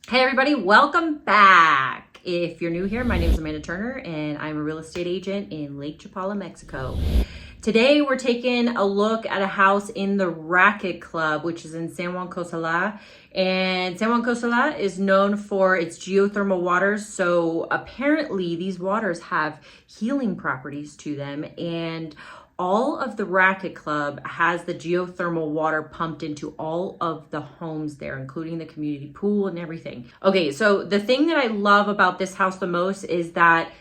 Hey everybody, welcome back. If you're new here, my name is Amanda Turner and I'm a real estate agent in Lake Chapala, Mexico. Today we're taking a look at a house in the Racket Club, which is in San Juan Cosala. And San Juan Cosala is known for its geothermal waters. So apparently these waters have healing properties to them, and all of the Racket Club has the geothermal water pumped into all of the homes there, including the community pool and everything. Okay, so the thing that I love about this house the most is that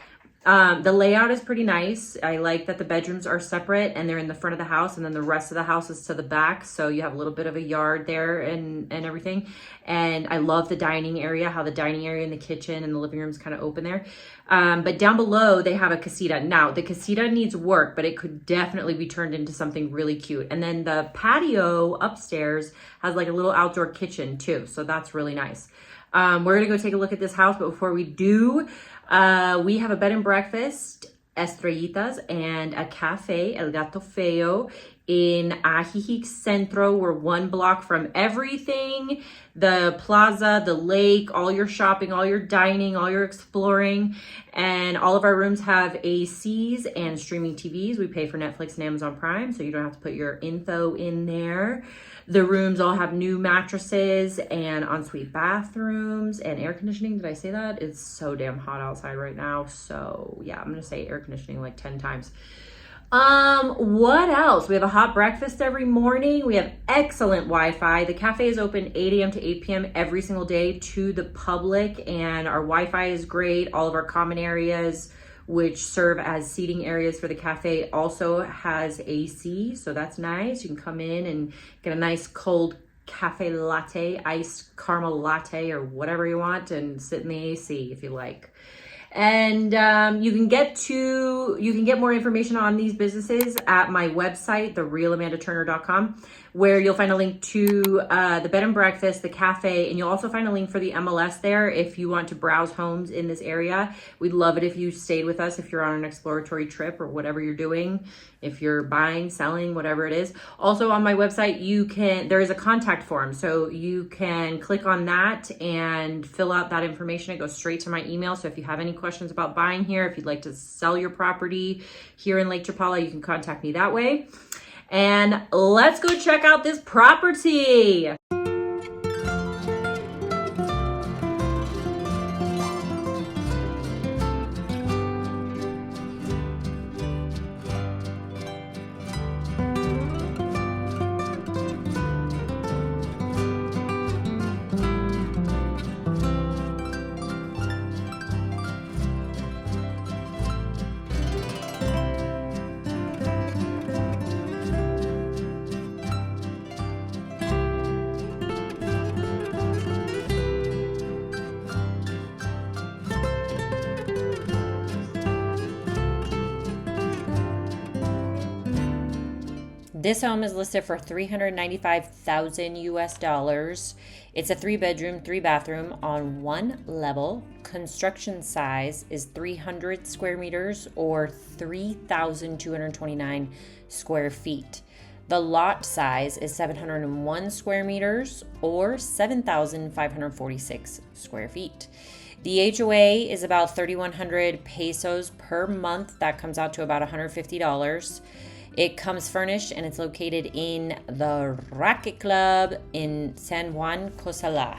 the layout is pretty nice. I like that the bedrooms are separate and they're in the front of the house, and then the rest of the house is to the back. So you have a little bit of a yard there and everything. And I love the dining area, how the dining area and the kitchen and the living room is kind of open there. But down below, they have a casita. Now, the casita needs work, but it could definitely be turned into something really cute. And then the patio upstairs has like a little outdoor kitchen too. So that's really nice. We're going to go take a look at this house. But before we do, we have a bed and breakfast, Estrellitas, and a cafe, El Gato Feo, in Ajijic Centro. We're one block from everything, the plaza, the lake, all your shopping, all your dining, all your exploring. And all of our rooms have ACs and streaming TVs. We pay for Netflix and Amazon Prime, so you don't have to put your info in there. The rooms all have new mattresses and ensuite bathrooms and air conditioning. Did I say that? It's so damn hot outside right now. So yeah, I'm gonna say air conditioning like 10 times. What else? We have a hot breakfast every morning. We have excellent Wi-Fi. The cafe is open 8 a.m. to 8 p.m. every single day to the public, and our Wi-Fi is great. All of our common areas, which serve as seating areas for the cafe, also has AC, so that's nice. You can come in and get a nice cold cafe latte, iced caramel latte, or whatever you want, and sit in the AC if you like. And you can get more information on these businesses at my website, therealamandaturner.com, where you'll find a link to the bed and breakfast, the cafe, and you'll also find a link for the MLS there if you want to browse homes in this area. We'd love it if you stayed with us if you're on an exploratory trip or whatever you're doing, if you're buying, selling, whatever it is. Also on my website, there is a contact form, so you can click on that and fill out that information. It goes straight to my email. So if you have any questions about buying here, if you'd like to sell your property here in Lake Chapala, you can contact me that way. And let's go check out this property. This home is listed for $395,000 US. It's a 3-bedroom, 3-bathroom on 1 level. Construction size is 300 square meters or 3,229 square feet. The lot size is 701 square meters or 7,546 square feet. The HOA is about 3,100 pesos per month. That comes out to about $150. It comes furnished and it's located in the Racket Club in San Juan Cosala.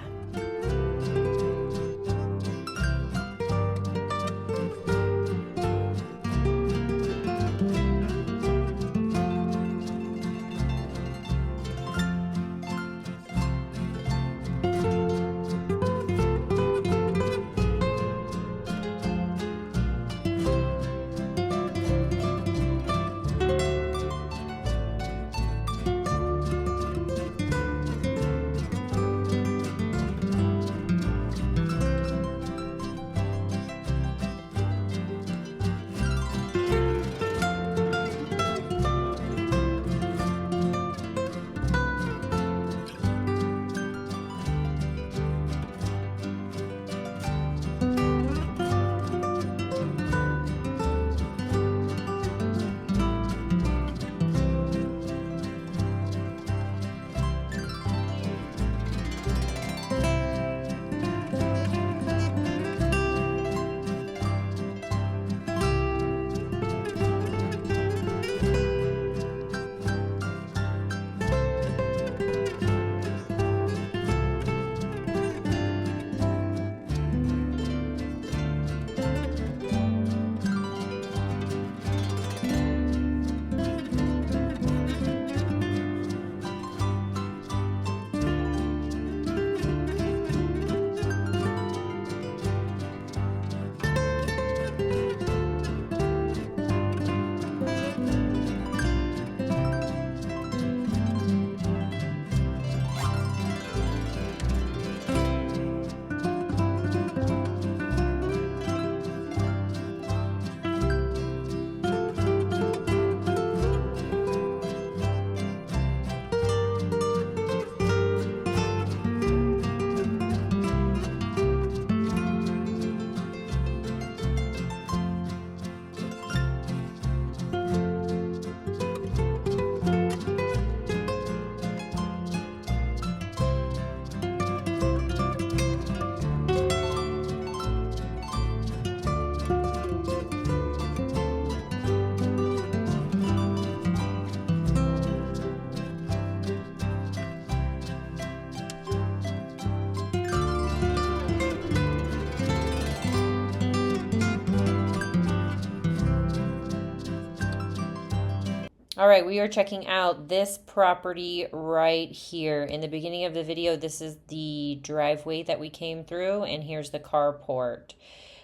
All right, we are checking out this property right here. In the beginning of the video, this is the driveway that we came through, and here's the carport.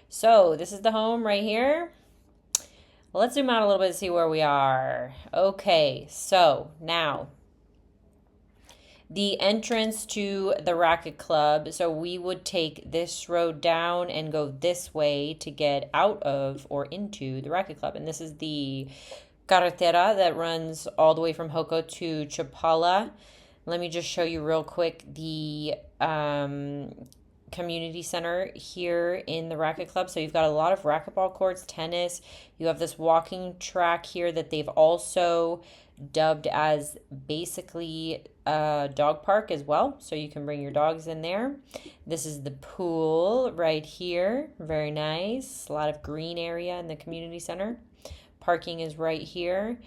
So this is the home right here. Well, let's zoom out a little bit to see where we are. Okay, so now the entrance to the racket club. So we would take this road down and go this way to get out of or into the racket club. And this is the carretera that runs all the way from Joko to Chapala. Let me just show you real quick the community center here in the racket club. So you've got a lot of racquetball courts, tennis. You have this walking track here that they've also dubbed as basically a dog park as well. So you can bring your dogs in there. This is the pool right here. Very nice. A lot of green area in the community center. Parking is right here.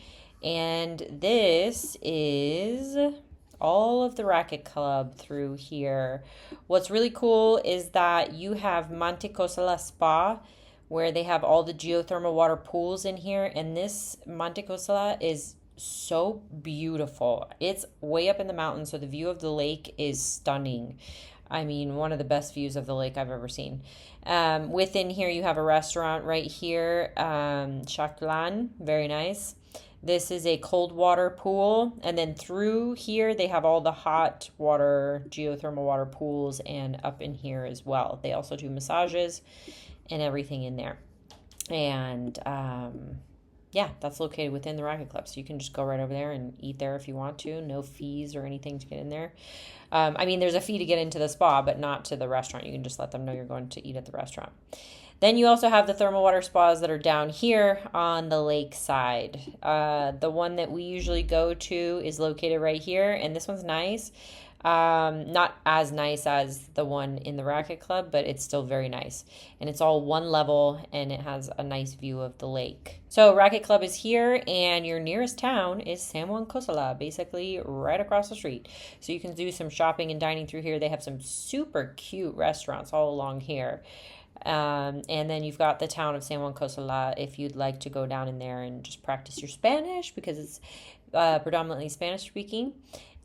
And this is all of the racket club through here. What's really cool is that you have Monte Cosala Spa, where they have all the geothermal water pools in here. And this Monte Cosala is so beautiful. It's way up in the mountains, so the view of the lake is stunning. I mean, one of the best views of the lake I've ever seen. Within here, you have a restaurant right here, Chaklan, very nice. This is a cold water pool. And then through here, they have all the hot water, geothermal water pools, and up in here as well. They also do massages and everything in there. And yeah, that's located within the racket club. So you can just go right over there and eat there if you want to. No fees or anything to get in there. I mean, there's a fee to get into the spa, but not to the restaurant. You can just let them know you're going to eat at the restaurant. Then you also have the thermal water spas that are down here on the lake side. The one that we usually go to is located right here, and this one's nice. Not as nice as the one in the racket club, but it's still very nice. And it's all one level, and it has a nice view of the lake. So racket club is here, and your nearest town is San Juan Cosala, basically right across the street. So you can do some shopping and dining through here. They have some super cute restaurants all along here. And then you've got the town of San Juan Cosala if you'd like to go down in there and just practice your Spanish, because it's predominantly Spanish speaking.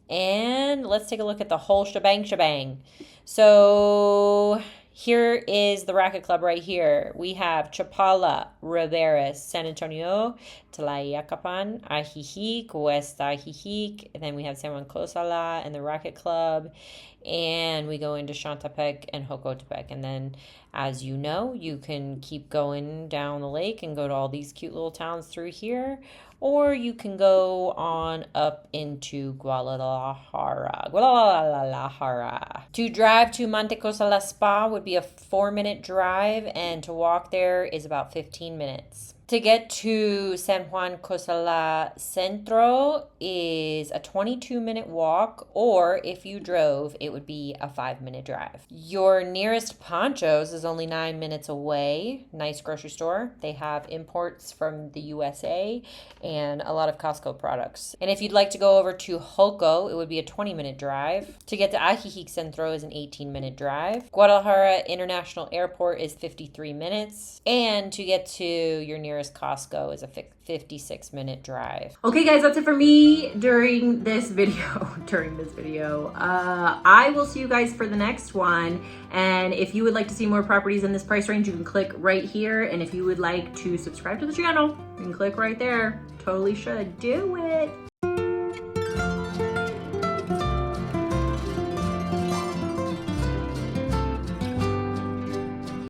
And let's take a look at the whole shebang. So here is the racket club right here. We have Chapala, Riberas, San Antonio, Tlayacapan, Ajijic, West Ajijic, and then we have San Juan Cosala and the racket club. And we go into Chantepec and Jocotepec. And then, as you know, you can keep going down the lake and go to all these cute little towns through here. Or you can go on up into Guadalajara. To drive to Monte Cosala Spa would be a 4-minute drive, and to walk there is about 15 minutes. To get to San Juan Cosala Centro is a 22-minute walk, or if you drove, it would be a 5-minute drive. Your nearest Ponchos is only 9 minutes away. Nice grocery store. They have imports from the USA and a lot of Costco products. And if you'd like to go over to Joko, it would be a 20-minute drive. To get to Ajijic Centro is an 18-minute drive. Guadalajara International Airport is 53 minutes. And to get to your nearest Costco is a 56-minute drive. Okay, guys, that's it for me during this video. I will see you guys for the next one. And if you would like to see more properties in this price range, you can click right here. And if you would like to subscribe to the channel, you can click right there. Totally should do it.